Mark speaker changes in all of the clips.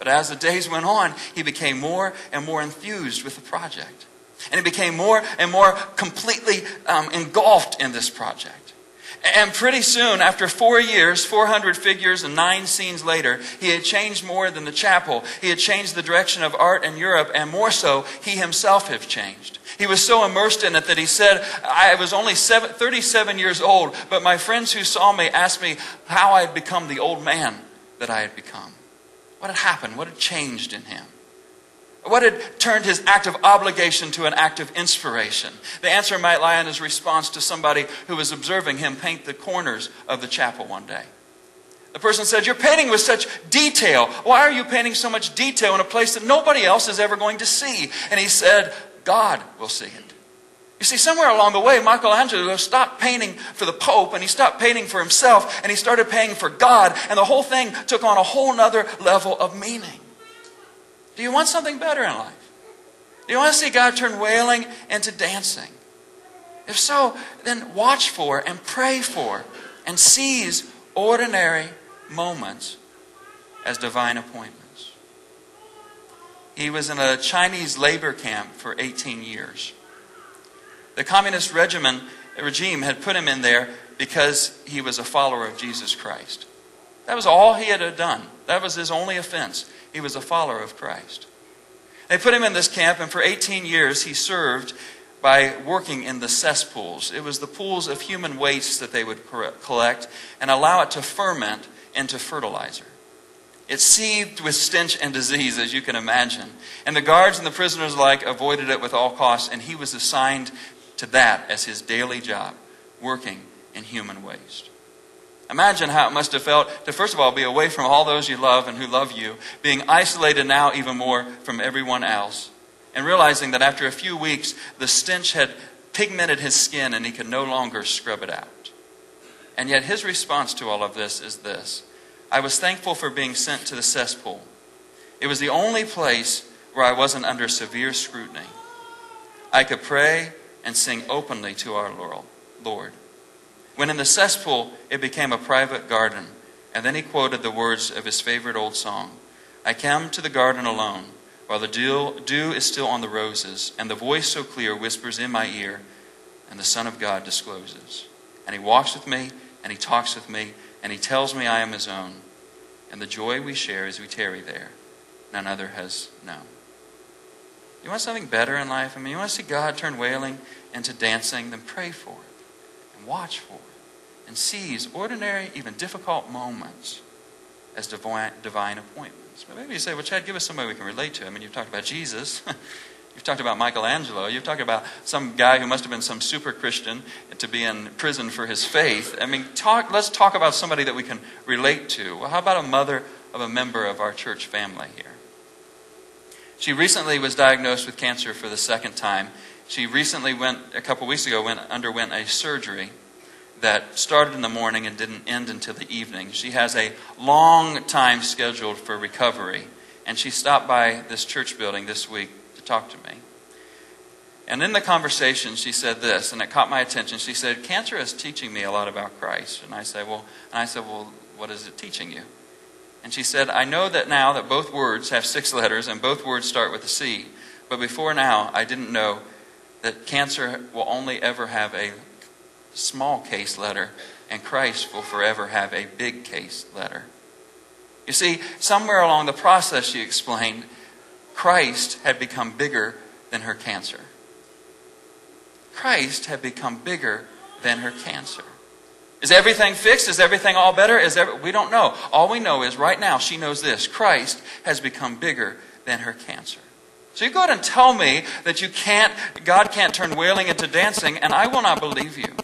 Speaker 1: But as the days went on, he became more and more enthused with the project. And he became more and more completely engulfed in this project. And pretty soon, after 4 years, 400 figures and 9 scenes later, he had changed more than the chapel. He had changed the direction of art in Europe, and more so, he himself had changed. He was so immersed in it that he said, I was only 37 years old, but my friends who saw me asked me how I had become the old man that I had become. What had happened? What had changed in him? What had turned his act of obligation to an act of inspiration? The answer might lie in his response to somebody who was observing him paint the corners of the chapel one day. The person said, "You're painting with such detail. Why are you painting so much detail in a place that nobody else is ever going to see?" And he said, "God will see it." You see, somewhere along the way, Michelangelo stopped painting for the Pope, and he stopped painting for himself, and he started painting for God, and the whole thing took on a whole nother level of meaning. Do you want something better in life? Do you want to see God turn wailing into dancing? If so, then watch for and pray for and seize ordinary moments as divine appointments. He was in a Chinese labor camp for 18 years. The communist regime had put him in there because he was a follower of Jesus Christ. That was all he had done. That was his only offense. He was a follower of Christ. They put him in this camp, and for 18 years he served by working in the cesspools. It was the pools of human waste that they would collect and allow it to ferment into fertilizer. It seethed with stench and disease, as you can imagine. And the guards and the prisoners alike avoided it with all costs, and he was assigned to that as his daily job, working in human waste. Imagine how it must have felt to, first of all, be away from all those you love and who love you, being isolated now even more from everyone else, and realizing that after a few weeks, the stench had pigmented his skin and he could no longer scrub it out. And yet his response to all of this is this: I was thankful for being sent to the cesspool. It was the only place where I wasn't under severe scrutiny. I could pray and sing openly to our Lord. When in the cesspool, it became a private garden. And then he quoted the words of his favorite old song. I come to the garden alone, while the dew is still on the roses, and the voice so clear whispers in my ear, and the Son of God discloses. And he walks with me, and he talks with me, and he tells me I am his own. And the joy we share as we tarry there, none other has known. You want something better in life? You want to see God turn wailing into dancing? Then pray for it, and watch for it, and seize ordinary, even difficult moments as divine appointments. But maybe you say, well, Chad, give us somebody we can relate to. You've talked about Jesus. You've talked about Michelangelo. You've talked about some guy who must have been some super Christian to be in prison for his faith. Let's talk about somebody that we can relate to. Well, how about a mother of a member of our church family here? She recently was diagnosed with cancer for the second time. She recently a couple weeks ago, underwent a surgery that started in the morning and didn't end until the evening. She has a long time scheduled for recovery, and she stopped by this church building this week to talk to me. And in the conversation, she said this, and it caught my attention. She said, "Cancer is teaching me a lot about Christ." And I said, well, what is it teaching you? And she said, "I know that now that both words have 6 letters and both words start with a C. But before now, I didn't know that cancer will only ever have a small case letter, and Christ will forever have a big case letter." You see, somewhere along the process, she explained, Christ had become bigger than her cancer. Christ had become bigger than her cancer. Is everything fixed? Is everything all better? We don't know. All we know is right now she knows this: Christ has become bigger than her cancer. So you go ahead and tell me that God can't turn wailing into dancing, and I will not believe you.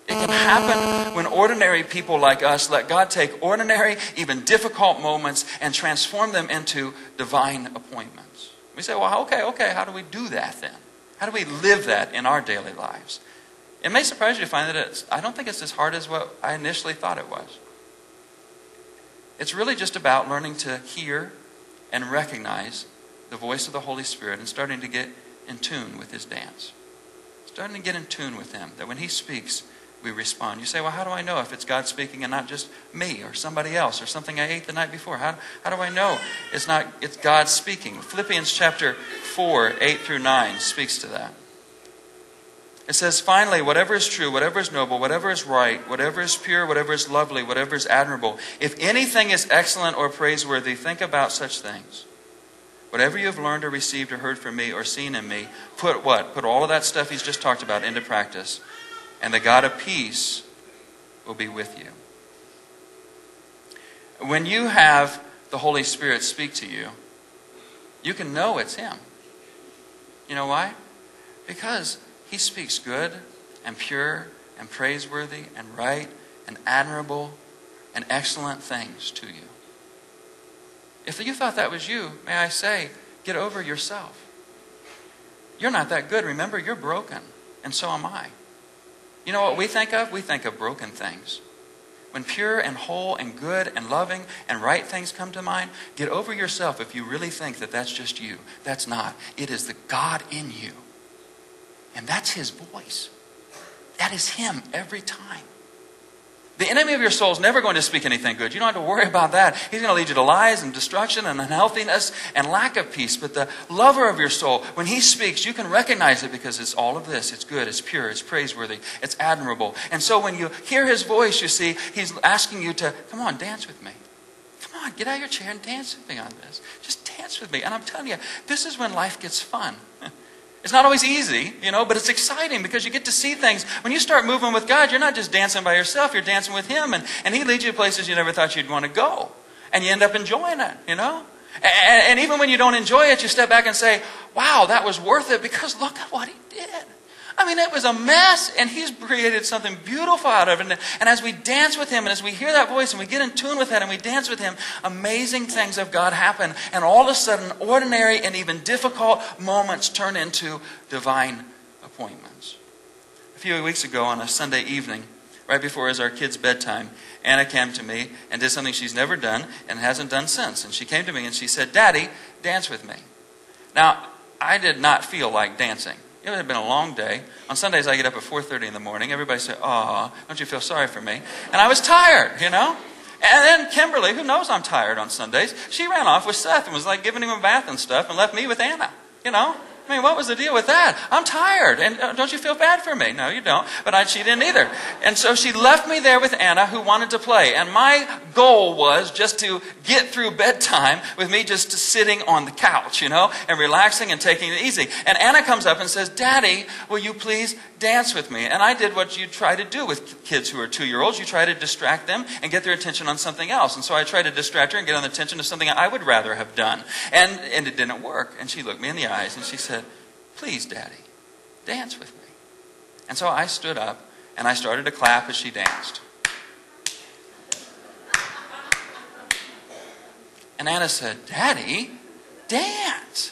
Speaker 1: It can happen when ordinary people like us let God take ordinary, even difficult moments and transform them into divine appointments. We say, well, okay, how do we do that then? How do we live that in our daily lives? It may surprise you to find that I don't think it's as hard as what I initially thought it was. It's really just about learning to hear and recognize the voice of the Holy Spirit and starting to get in tune with His dance. Starting to get in tune with Him, that when He speaks, we respond. You say, well, how do I know if it's God speaking and not just me or somebody else or something I ate the night before? How do I know it's God speaking? Philippians chapter 4, 8 through 9 speaks to that. It says, finally, whatever is true, whatever is noble, whatever is right, whatever is pure, whatever is lovely, whatever is admirable, if anything is excellent or praiseworthy, think about such things. Whatever you have learned or received or heard from me or seen in me, put what? Put all of that stuff he's just talked about into practice. And the God of peace will be with you. When you have the Holy Spirit speak to you, you can know it's him. You know why? Because he speaks good and pure and praiseworthy and right and admirable and excellent things to you. If you thought that was you, may I say, get over yourself. You're not that good. Remember, you're broken, and so am I. You know what we think of? We think of broken things. When pure and whole and good and loving and right things come to mind, get over yourself if you really think that that's just you. That's not. It is the God in you. And that's his voice. That is him every time. The enemy of your soul is never going to speak anything good. You don't have to worry about that. He's going to lead you to lies and destruction and unhealthiness and lack of peace. But the lover of your soul, when he speaks, you can recognize it because it's all of this. It's good, it's pure, it's praiseworthy, it's admirable. And so when you hear his voice, you see, he's asking you to, come on, dance with me. Come on, get out of your chair and dance with me on this. Just dance with me. And I'm telling you, this is when life gets fun. It's not always easy, but it's exciting because you get to see things. When you start moving with God, you're not just dancing by yourself, you're dancing with him. And he leads you to places you never thought you'd want to go. And you end up enjoying it, And even when you don't enjoy it, you step back and say, wow, that was worth it because look at what he did. I mean, it was a mess, and he's created something beautiful out of it. And as we dance with him, and as we hear that voice, and we get in tune with that, and we dance with him, amazing things of God happen. And all of a sudden, ordinary and even difficult moments turn into divine appointments. A few weeks ago on a Sunday evening, right before our kids' bedtime, Anna came to me and did something she's never done and hasn't done since. And she came to me and she said, Daddy, dance with me. Now, I did not feel like dancing. It had been a long day. On Sundays, I get up at 4:30 in the morning. Everybody said, "Aw, don't you feel sorry for me?" And I was tired, And then Kimberly, who knows I'm tired on Sundays, she ran off with Seth and was like giving him a bath and stuff and left me with Anna, I mean, what was the deal with that? I'm tired. And don't you feel bad for me? No, you don't. But she didn't either. And so she left me there with Anna, who wanted to play. And my goal was just to get through bedtime with me just sitting on the couch, and relaxing and taking it easy. And Anna comes up and says, Daddy, will you please dance with me? And I did what you try to do with kids who are 2-year-olds. You try to distract them and get their attention on something else. And so I tried to distract her and get on the attention of something I would rather have done. And it didn't work. And she looked me in the eyes and she said, please, Daddy, dance with me. And so I stood up and I started to clap as she danced. And Anna said, Daddy, dance.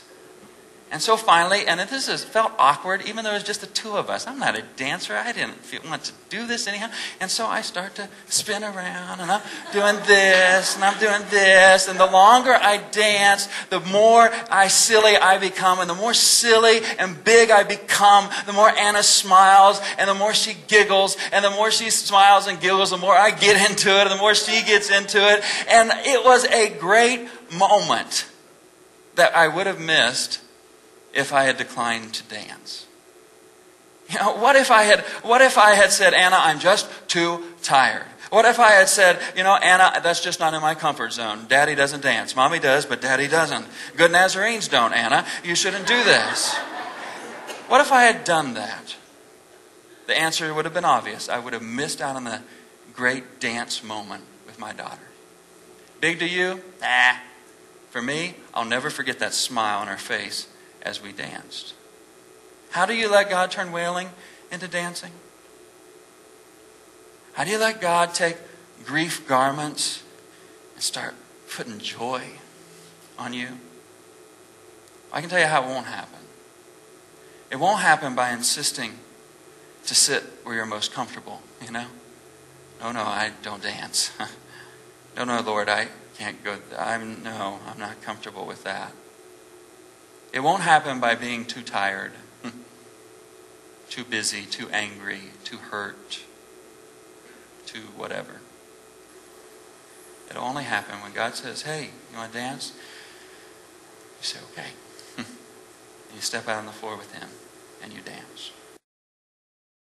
Speaker 1: And so finally, and this felt awkward, even though it was just the two of us. I'm not a dancer. I didn't want to do this anyhow. And so I start to spin around, and I'm doing this, and I'm doing this. And the longer I dance, the more silly I become. And the more silly and big I become, the more Anna smiles, and the more she giggles. And the more she smiles and giggles, the more I get into it, and the more she gets into it. And it was a great moment that I would have missed if I had declined to dance. What if I had said, Anna, I'm just too tired? What if I had said, Anna, that's just not in my comfort zone. Daddy doesn't dance. Mommy does, but Daddy doesn't. Good Nazarenes don't, Anna. You shouldn't do this. What if I had done that? The answer would have been obvious. I would have missed out on the great dance moment with my daughter. Big to you? Nah. For me, I'll never forget that smile on her face as we danced. How do you let God turn wailing into dancing? How do you let God take grief garments and start putting joy on you? I can tell you how it won't happen. It won't happen by insisting to sit where you're most comfortable, No, I don't dance. No, Lord, I can't go. I'm not comfortable with that. It won't happen by being too tired, too busy, too angry, too hurt. to whatever. It'll only happen when God says, hey, you want to dance? You say, okay. And you step out on the floor with him and you dance.